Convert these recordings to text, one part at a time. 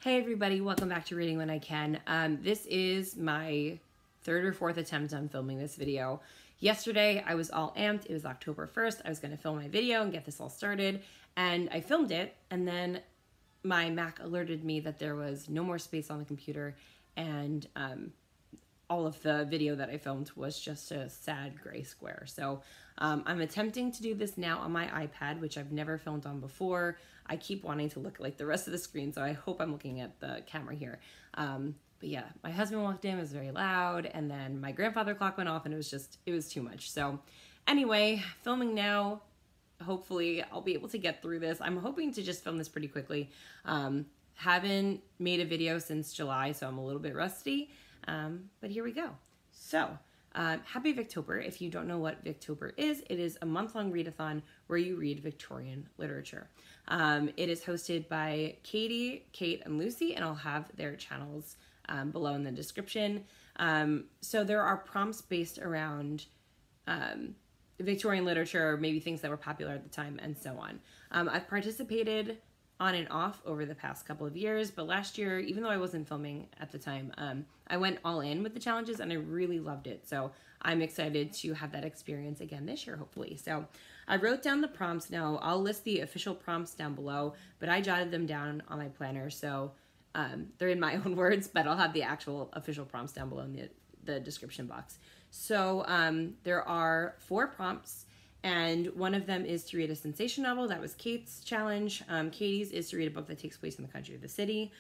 Hey everybody, welcome back to Reading When I Can. This is my third or fourth attempt on filming this video. Yesterday I was all amped. It was October 1st. I was going to film my video and get this all started, and I filmed it, and then my Mac alerted me that there was no more space on the computer, and all of the video that I filmed was just a sad gray square. So I'm attempting to do this now on my iPad, which I've never filmed on before. I keep wanting to look like the rest of the screen, so I hope I'm looking at the camera here. But yeah, my husband walked in, it was very loud, and then my grandfather clock went off, and it was too much. So anyway, filming now. Hopefully I'll be able to get through this. I'm hoping to just film this pretty quickly. Haven't made a video since July, so I'm a little bit rusty. But here we go. So, happy Victober. If you don't know what Victober is, it is a month-long readathon where you read Victorian literature. It is hosted by Katie, Kate, and Lucy, and I'll have their channels below in the description. So there are prompts based around Victorian literature, maybe things that were popular at the time, and so on. I've participated on and off over the past couple of years, but last year, even though I wasn't filming at the time, I went all in with the challenges and I really loved it. So I'm excited to have that experience again this year, hopefully. So I wrote down the prompts. Now I'll list the official prompts down below, but I jotted them down on my planner. So they're in my own words, but I'll have the actual official prompts down below in the description box. So there are 4 prompts. And one of them is to read a sensation novel. That was Kate's challenge. Katie's is to read a book that takes place in the country or the city.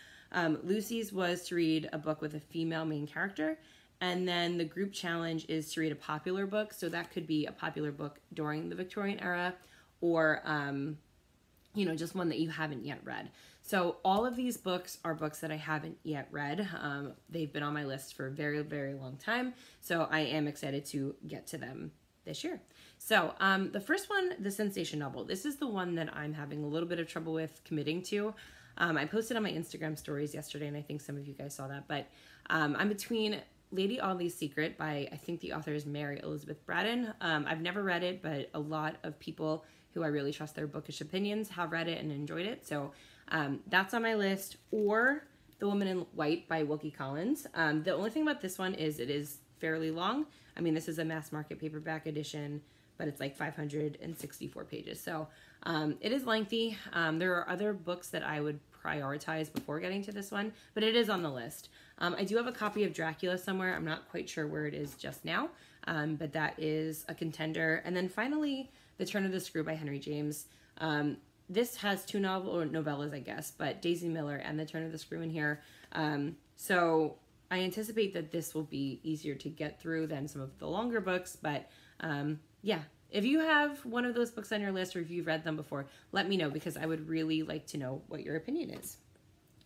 Lucy's was to read a book with a female main character. And then the group challenge is to read a popular book. So that could be a popular book during the Victorian era, or, just one that you haven't yet read. So all of these books are books that I haven't yet read. They've been on my list for a very, very long time. So I am excited to get to them this year. So the first one, the sensation novel, this is the one that I'm having a little bit of trouble with committing to. I posted on my Instagram stories yesterday, and I think some of you guys saw that, but I'm between Lady Audley's Secret by, I think the author is Mary Elizabeth Braddon. I've never read it, but a lot of people who I really trust their bookish opinions have read it and enjoyed it. So that's on my list. Or The Woman in White by Wilkie Collins. The only thing about this one is it is fairly long. I mean, this is a mass market paperback edition, but it's like 564 pages. So it is lengthy. There are other books that I would prioritize before getting to this one, but it is on the list. I do have a copy of Dracula somewhere. I'm not quite sure where it is just now, but that is a contender. And then finally, The Turn of the Screw by Henry James. This has 2 novellas, I guess, but Daisy Miller and The Turn of the Screw in here. So I anticipate that this will be easier to get through than some of the longer books, but yeah, if you have one of those books on your list, or if you've read them before, let me know, because I would really like to know what your opinion is.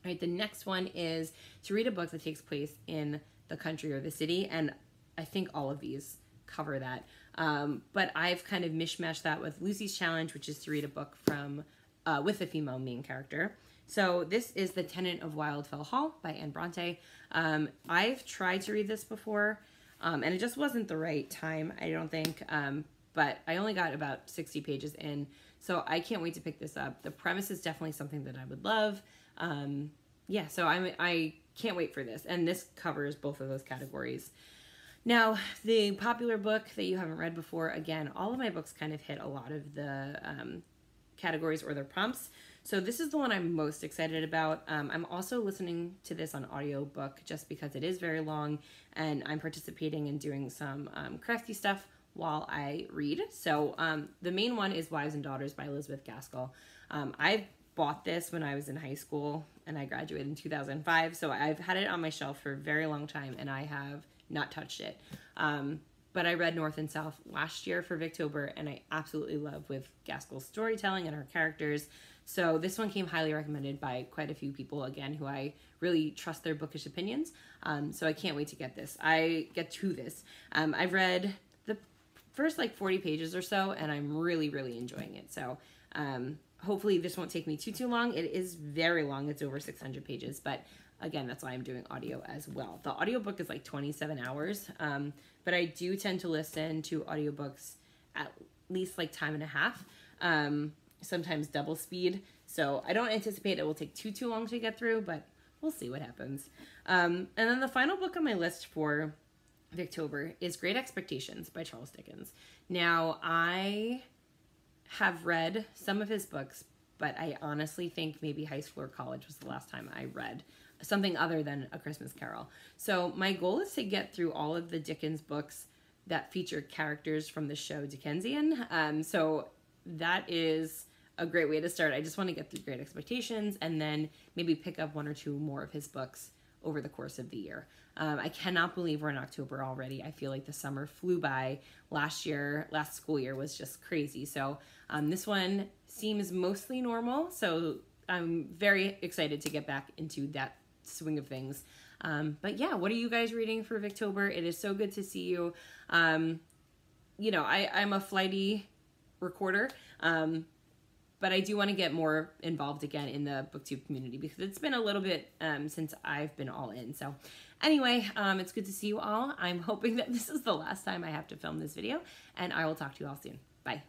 All right, the next one is to read a book that takes place in the country or the city, and I think all of these cover that. But I've kind of mishmashed that with Lucy's challenge, which is to read a book from with a female main character. So this is The Tenant of Wildfell Hall by Anne Bronte. I've tried to read this before, and it just wasn't the right time, I don't think. But I only got about 60 pages in, so I can't wait to pick this up. The premise is definitely something that I would love. Yeah, so I can't wait for this, and this covers both of those categories. Now, the popular book that you haven't read before, again, all of my books kind of hit a lot of the categories or their prompts. So this is the one I'm most excited about. I'm also listening to this on audiobook just because it is very long, and I'm participating in doing some crafty stuff while I read. So the main one is Wives and Daughters by Elizabeth Gaskell. I bought this when I was in high school, and I graduated in 2005. So I've had it on my shelf for a very long time, and I have not touched it. But I read North and South last year for Victober, and I absolutely love with Gaskell's storytelling and her characters. So this one came highly recommended by quite a few people, again, who I really trust their bookish opinions. So I can't wait to get this. I've read the first like 40 pages or so, and I'm really, really enjoying it. So hopefully this won't take me too long. It is very long. It's over 600 pages, but again, that's why I'm doing audio as well. The audiobook is like 27 hours, but I do tend to listen to audiobooks at least like time and a half, sometimes double speed. So I don't anticipate it will take too long to get through, but we'll see what happens. And then the final book on my list for Victober is Great Expectations by Charles Dickens. Now, I have read some of his books, but I honestly think maybe high school or college was the last time I read something other than A Christmas Carol. So my goal is to get through all of the Dickens books that feature characters from the show Dickensian. So that is a great way to start. I just want to get through Great Expectations and then maybe pick up one or two more of his books over the course of the year. I cannot believe we're in October already. I feel like the summer flew by. Last school year was just crazy. So this one seems mostly normal. So I'm very excited to get back into that swing of things. But yeah, what are you guys reading for Victober? It is so good to see you. You know, I'm a flighty recorder, but I do want to get more involved again in the Booktube community because it's been a little bit since I've been all in. So anyway, it's good to see you all. I'm hoping that this is the last time I have to film this video, and I will talk to you all soon. Bye.